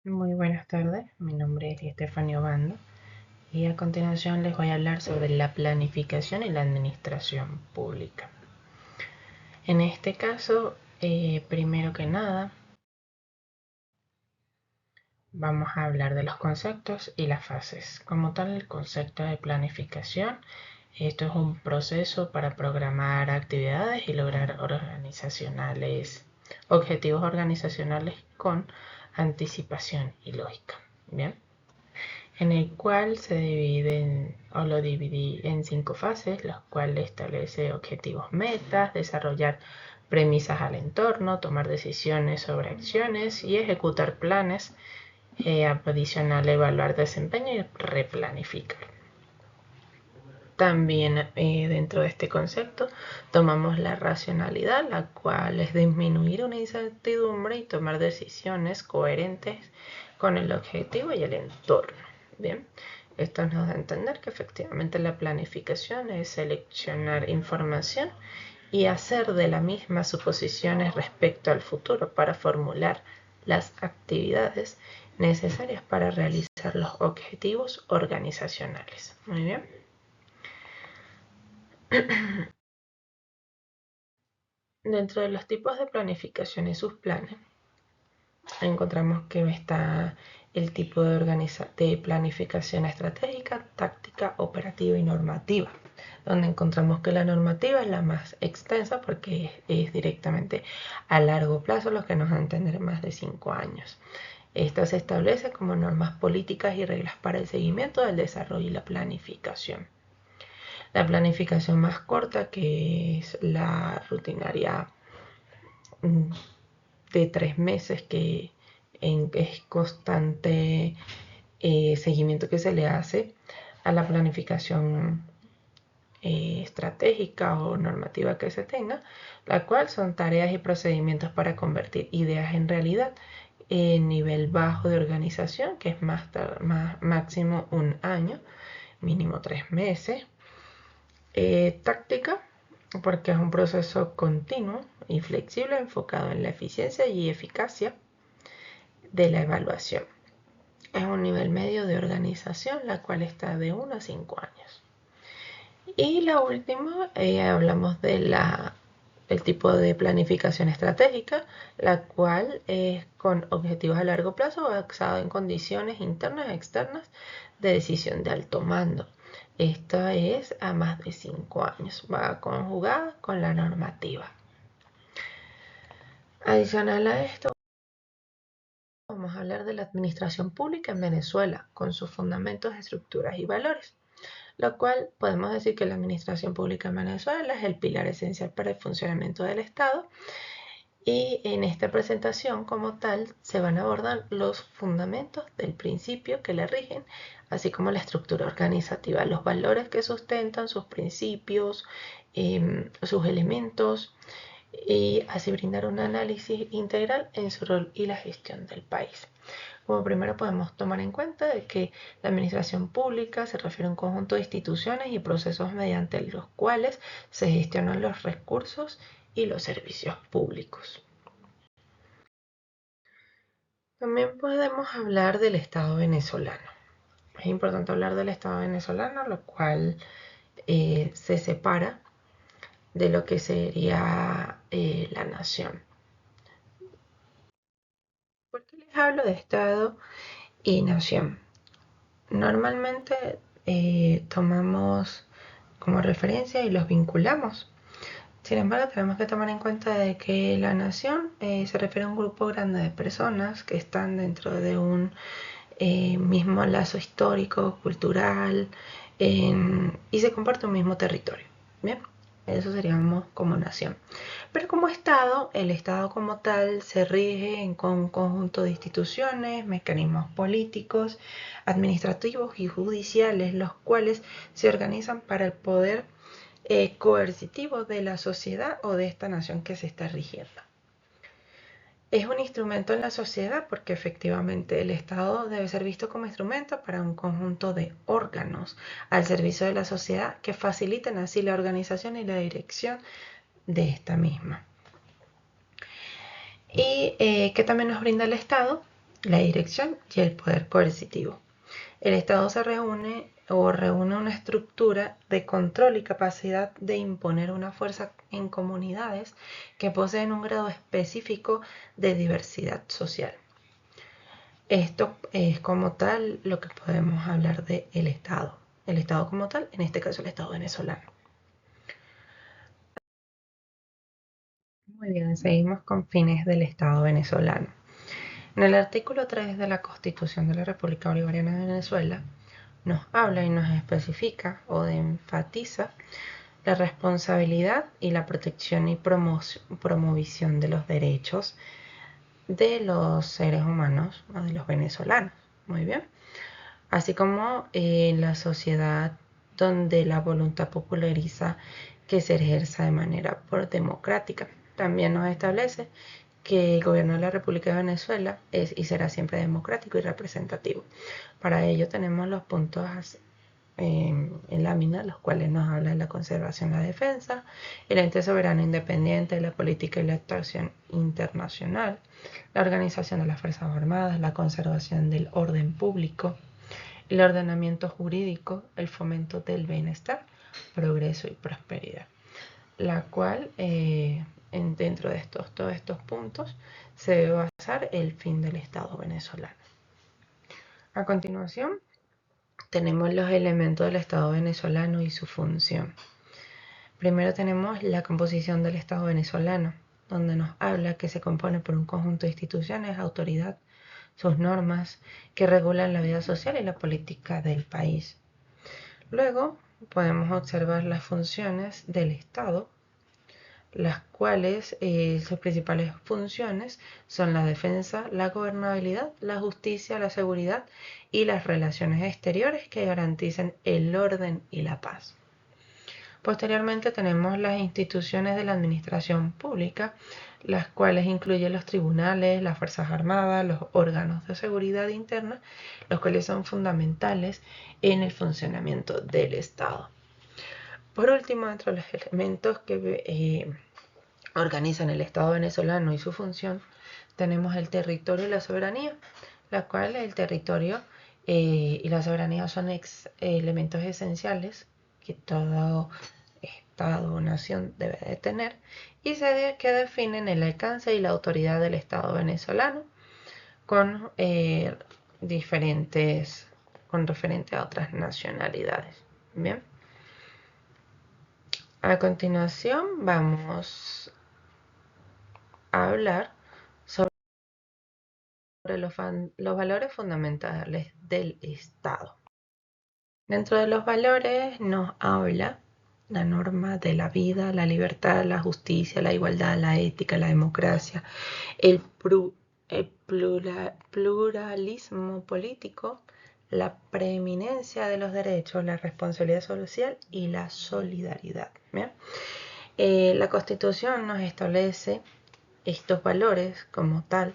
Muy buenas tardes, mi nombre es Estefanía Obando y a continuación les voy a hablar sobre la planificación y la administración pública. En este caso, primero que nada, vamos a hablar de los conceptos y las fases. Como tal, el concepto de planificación, esto es un proceso para programar actividades y lograr objetivos organizacionales con anticipación y lógica. Bien. En el cual lo dividí en 5 fases, los cuales establece objetivos metas, desarrollar premisas al entorno, tomar decisiones sobre acciones y ejecutar planes, adicional evaluar desempeño y replanificar. También dentro de este concepto tomamos la racionalidad, la cual es disminuir una incertidumbre y tomar decisiones coherentes con el objetivo y el entorno. Bien, esto nos da a entender que efectivamente la planificación es seleccionar información y hacer de la misma suposiciones respecto al futuro para formular las actividades necesarias para realizar los objetivos organizacionales. Muy bien. Dentro de los tipos de planificación y sus planes, encontramos que está el tipo de planificación estratégica, táctica, operativa y normativa, donde encontramos que la normativa es la más extensa porque es directamente a largo plazo, lo que nos va a entender más de 5 años. Esta se establece como normas políticas y reglas para el seguimiento del desarrollo y la planificación. La planificación más corta, que es la rutinaria de 3 meses, que es constante seguimiento que se le hace a la planificación estratégica o normativa que se tenga, la cual son tareas y procedimientos para convertir ideas en realidad en nivel bajo de organización, que es máximo 1 año, mínimo 3 meses. Táctica, porque es un proceso continuo y flexible enfocado en la eficiencia y eficacia de la evaluación. Es un nivel medio de organización, la cual está de 1 a 5 años. Y la última, hablamos del tipo de planificación estratégica, la cual es con objetivos a largo plazo basado en condiciones internas y externas de decisión de alto mando. Esta es a más de 5 años, va conjugada con la normativa. Adicional a esto, vamos a hablar de la administración pública en Venezuela, con sus fundamentos, estructuras y valores, lo cual podemos decir que la administración pública en Venezuela es el pilar esencial para el funcionamiento del Estado. Y en esta presentación como tal se van a abordar los fundamentos del principio que le rigen, así como la estructura organizativa, los valores que sustentan sus principios, sus elementos, y así brindar un análisis integral en su rol y la gestión del país. Como primero podemos tomar en cuenta de que la administración pública se refiere a un conjunto de instituciones y procesos mediante los cuales se gestionan los recursos y los servicios públicos. También podemos hablar del Estado venezolano. Es importante hablar del Estado venezolano, lo cual se separa de lo que sería la nación. ¿Por qué les hablo de Estado y nación? Normalmente tomamos como referencia y los vinculamos. Sin embargo, tenemos que tomar en cuenta de que la nación se refiere a un grupo grande de personas que están dentro de un mismo lazo histórico, cultural, y se comparte un mismo territorio. Bien, eso seríamos como nación. Pero como Estado, el Estado como tal se rige en un conjunto de instituciones, mecanismos políticos, administrativos y judiciales, los cuales se organizan para el poder coercitivo de la sociedad o de esta nación que se está rigiendo. Es un instrumento en la sociedad porque efectivamente el Estado debe ser visto como instrumento para un conjunto de órganos al servicio de la sociedad que faciliten así la organización y la dirección de esta misma. Y ¿qué también nos brinda el Estado? la dirección y el poder coercitivo. El Estado se reúne una estructura de control y capacidad de imponer una fuerza en comunidades que poseen un grado específico de diversidad social. Esto es como tal lo que podemos hablar del Estado. El Estado como tal, en este caso el Estado venezolano. Muy bien, seguimos con fines del Estado venezolano. En el artículo 3 de la Constitución de la República Bolivariana de Venezuela nos habla y nos especifica o enfatiza la responsabilidad y la protección y promoción de los derechos de los seres humanos o de los venezolanos. Muy bien. Así como en la sociedad donde la voluntad populariza que se ejerza de manera democrática. También nos establece que el gobierno de la República de Venezuela es y será siempre democrático y representativo. Para ello tenemos los puntos en lámina, los cuales nos hablan de la conservación, la defensa, el ente soberano independiente, la política y la actuación internacional, la organización de las Fuerzas Armadas, la conservación del orden público, el ordenamiento jurídico, el fomento del bienestar, progreso y prosperidad, la cual dentro de todos estos puntos se debe basar el fin del Estado venezolano. A continuación, tenemos los elementos del Estado venezolano y su función. Primero tenemos la composición del Estado venezolano, donde nos habla que se compone por un conjunto de instituciones, autoridad, sus normas que regulan la vida social y la política del país. Luego podemos observar las funciones del Estado, las cuales sus principales funciones son la defensa, la gobernabilidad, la justicia, la seguridad y las relaciones exteriores que garanticen el orden y la paz. Posteriormente tenemos las instituciones de la administración pública, las cuales incluyen los tribunales, las Fuerzas Armadas, los órganos de seguridad interna, los cuales son fundamentales en el funcionamiento del Estado. Por último, entre los elementos que organizan el Estado venezolano y su función, tenemos el territorio y la soberanía, la cual el territorio y la soberanía son elementos esenciales que todo Estado o nación debe de tener y que definen el alcance y la autoridad del Estado venezolano con con referente a otras nacionalidades. Bien. A continuación vamos a hablar sobre los valores fundamentales del Estado. Dentro de los valores nos habla la norma de la vida, la libertad, la justicia, la igualdad, la ética, la democracia, el pluralismo político, la preeminencia de los derechos, la responsabilidad social y la solidaridad. ¿Bien? La Constitución nos establece estos valores como tal,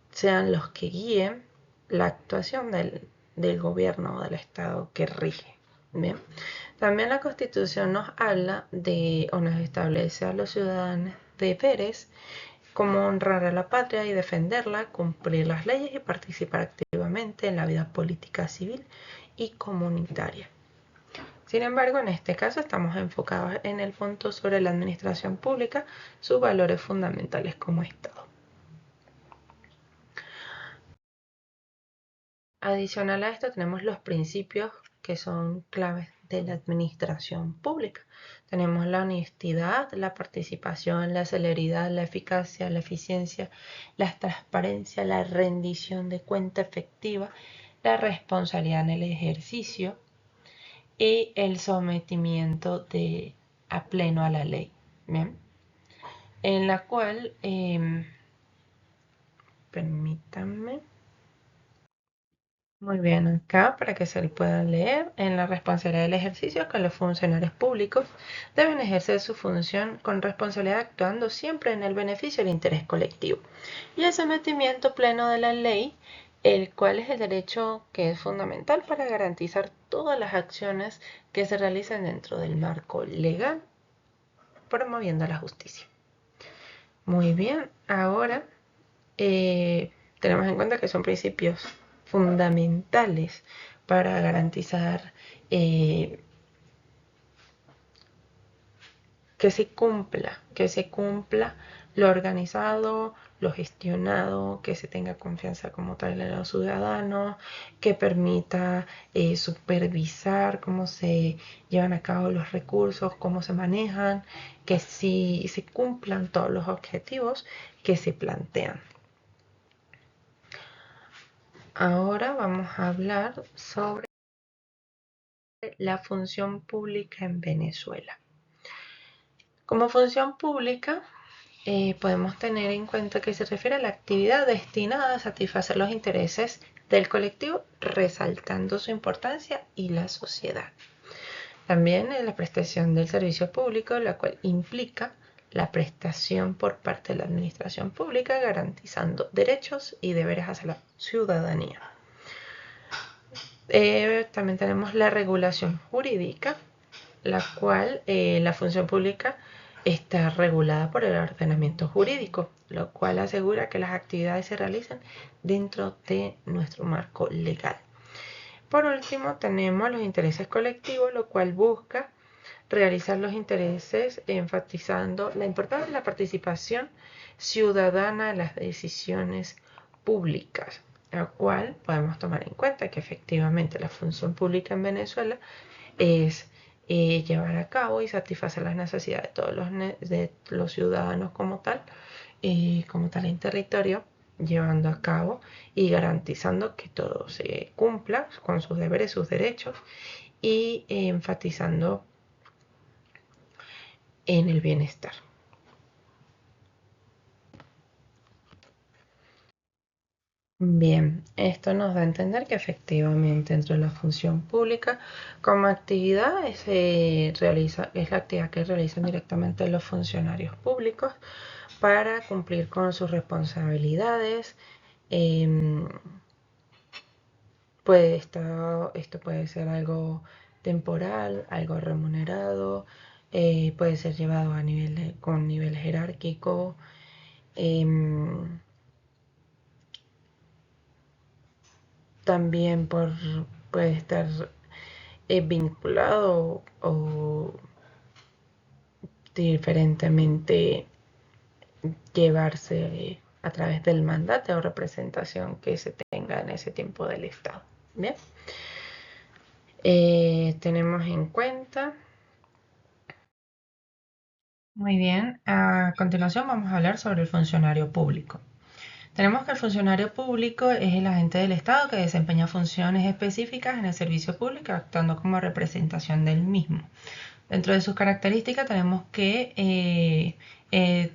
sean los que guíen la actuación del gobierno o del Estado que rige. Bien. También la Constitución nos habla de o nos establece a los ciudadanos deberes como honrar a la patria y defenderla, cumplir las leyes y participar activamente en la vida política, civil y comunitaria. Sin embargo, en este caso estamos enfocados en el punto sobre la administración pública, sus valores fundamentales como Estado. Adicional a esto tenemos los principios que son claves de la administración pública. Tenemos la honestidad, la participación, la celeridad, la eficacia, la eficiencia, la transparencia, la rendición de cuenta efectiva, la responsabilidad en el ejercicio y el sometimiento a pleno a la ley. Bien. En la cual, permítanme. Muy bien, acá para que se puedan leer, en la responsabilidad del ejercicio que los funcionarios públicos deben ejercer su función con responsabilidad actuando siempre en el beneficio del interés colectivo. Y el sometimiento pleno de la ley, el cual es el derecho que es fundamental para garantizar todas las acciones que se realicen dentro del marco legal, promoviendo la justicia. Muy bien, ahora tenemos en cuenta que son principios fundamentales para garantizar que se cumpla lo organizado, lo gestionado, que se tenga confianza como tal en los ciudadanos, que permita supervisar cómo se llevan a cabo los recursos, cómo se manejan, que sí se cumplan todos los objetivos que se plantean. Ahora vamos a hablar sobre la función pública en Venezuela. Como función pública, podemos tener en cuenta que se refiere a la actividad destinada a satisfacer los intereses del colectivo, resaltando su importancia y la sociedad. También es la prestación del servicio público, la cual implica la prestación por parte de la administración pública, garantizando derechos y deberes hacia la ciudadanía. También tenemos la regulación jurídica, la cual la función pública está regulada por el ordenamiento jurídico, lo cual asegura que las actividades se realicen dentro de nuestro marco legal. Por último, tenemos los intereses colectivos, lo cual busca realizar los intereses enfatizando la importancia de la participación ciudadana en las decisiones públicas, lo cual podemos tomar en cuenta que efectivamente la función pública en Venezuela es llevar a cabo y satisfacer las necesidades de todos los ciudadanos como tal en territorio, llevando a cabo y garantizando que todo se cumpla con sus deberes, sus derechos y enfatizando en el bienestar. Bien, esto nos da a entender que efectivamente dentro de la función pública como actividad es la actividad que realizan directamente los funcionarios públicos para cumplir con sus responsabilidades. Esto puede ser algo temporal, algo remunerado, puede ser llevado con nivel jerárquico. También puede estar vinculado o diferentemente llevarse a través del mandato o representación que se tenga en ese tiempo del Estado. Bien, tenemos en cuenta. Muy bien, a continuación vamos a hablar sobre el funcionario público. Tenemos que el funcionario público es el agente del Estado que desempeña funciones específicas en el servicio público, actuando como representación del mismo. Dentro de sus características tenemos que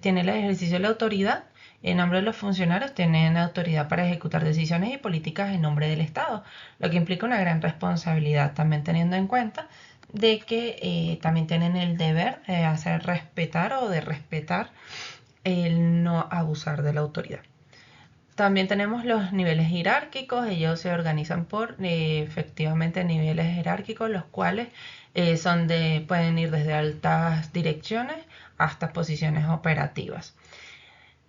tiene el ejercicio de la autoridad. En nombre de los funcionarios tienen autoridad para ejecutar decisiones y políticas en nombre del Estado, lo que implica una gran responsabilidad, también teniendo en cuenta de que también tienen el deber de hacer respetar o de respetar el no abusar de la autoridad. También tenemos los niveles jerárquicos, ellos se organizan por efectivamente niveles jerárquicos, los cuales pueden ir desde altas direcciones hasta posiciones operativas.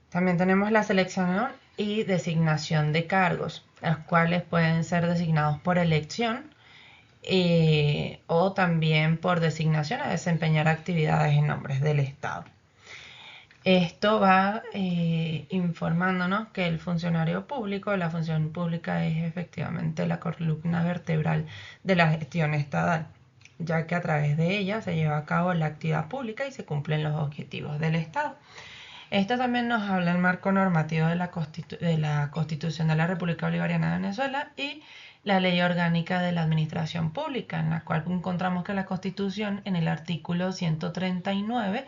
También tenemos la selección y designación de cargos, los cuales pueden ser designados por elección o también por designación a desempeñar actividades en nombre del Estado. Esto va informándonos que el funcionario público, la función pública es efectivamente la columna vertebral de la gestión estatal, ya que a través de ella se lleva a cabo la actividad pública y se cumplen los objetivos del Estado. Esto también nos habla el marco normativo de la Constitución de la República Bolivariana de Venezuela y la Ley Orgánica de la Administración Pública, en la cual encontramos que la Constitución, en el artículo 139,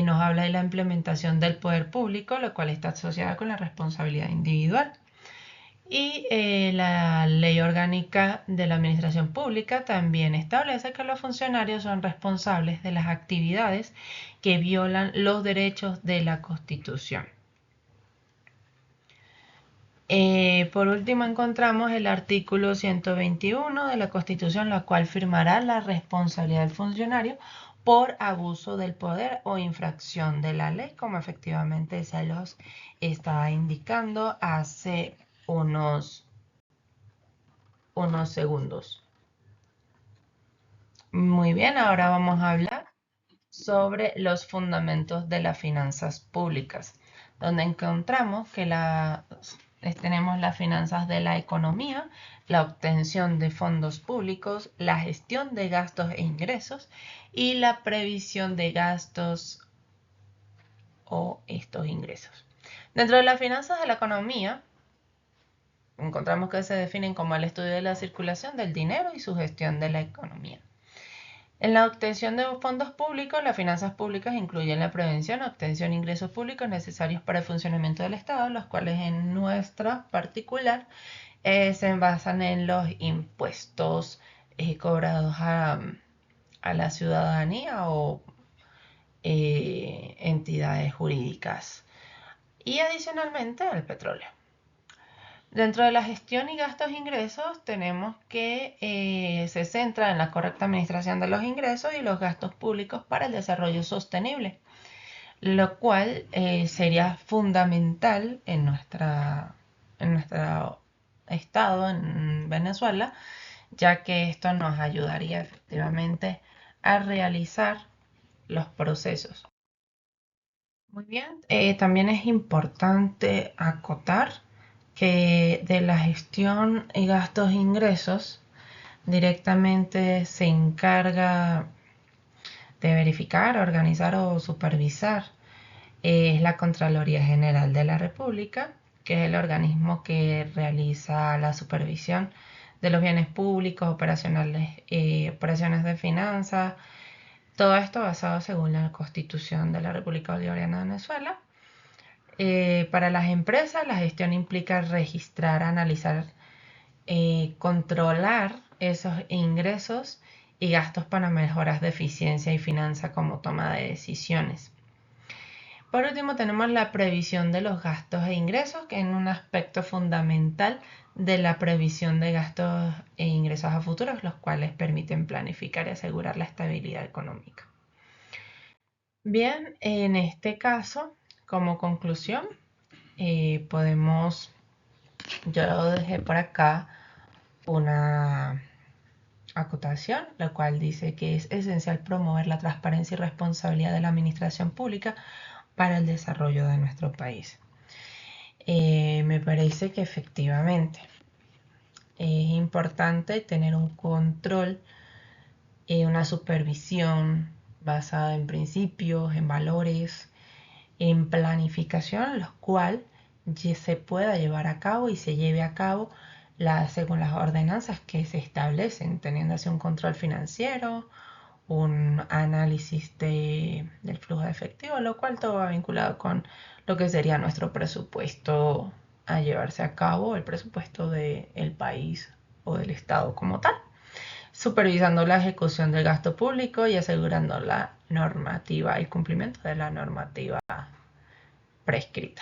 nos habla de la implementación del poder público, lo cual está asociada con la responsabilidad individual. Y la Ley Orgánica de la Administración Pública también establece que los funcionarios son responsables de las actividades que violan los derechos de la Constitución. Por último encontramos el artículo 121 de la Constitución, la cual firmará la responsabilidad del funcionario por abuso del poder o infracción de la ley, como efectivamente se los estaba indicando hace unos segundos. Muy bien, ahora vamos a hablar sobre los fundamentos de las finanzas públicas, donde encontramos que tenemos las finanzas de la economía, la obtención de fondos públicos, la gestión de gastos e ingresos y la previsión de gastos o estos ingresos. Dentro de las finanzas de la economía, encontramos que se definen como el estudio de la circulación del dinero y su gestión de la economía. En la obtención de fondos públicos, las finanzas públicas incluyen la prevención, obtención de ingresos públicos necesarios para el funcionamiento del Estado, los cuales en nuestra particular se basan en los impuestos cobrados a la ciudadanía o entidades jurídicas y adicionalmente al petróleo. Dentro de la gestión y gastos e ingresos tenemos que se centra en la correcta administración de los ingresos y los gastos públicos para el desarrollo sostenible, lo cual sería fundamental en nuestro estado, en Venezuela, ya que esto nos ayudaría efectivamente a realizar los procesos. Muy bien, también es importante acotar que de la gestión y gastos e ingresos directamente se encarga de verificar, organizar o supervisar es la Contraloría General de la República, que es el organismo que realiza la supervisión de los bienes públicos, operaciones de finanzas, todo esto basado según la Constitución de la República Bolivariana de Venezuela. Para las empresas, la gestión implica registrar, analizar, controlar esos ingresos y gastos para mejoras de eficiencia y finanza como toma de decisiones. Por último, tenemos la previsión de los gastos e ingresos, que es un aspecto fundamental de la previsión de gastos e ingresos a futuros, los cuales permiten planificar y asegurar la estabilidad económica. Bien, en este caso, como conclusión, yo dejé por acá una acotación, la cual dice que es esencial promover la transparencia y responsabilidad de la administración pública para el desarrollo de nuestro país. Me parece que efectivamente es importante tener un control y una supervisión basada en principios, en valores, en planificación, los cuales se pueda llevar a cabo y se lleve a cabo según las ordenanzas que se establecen, teniendo así un control financiero, un análisis del flujo de efectivo, lo cual todo va vinculado con lo que sería nuestro presupuesto a llevarse a cabo, el presupuesto del país o del Estado como tal, supervisando la ejecución del gasto público y asegurando la normativa, el cumplimiento de la normativa prescrita.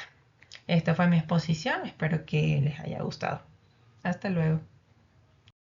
Esta fue mi exposición, espero que les haya gustado. Hasta luego.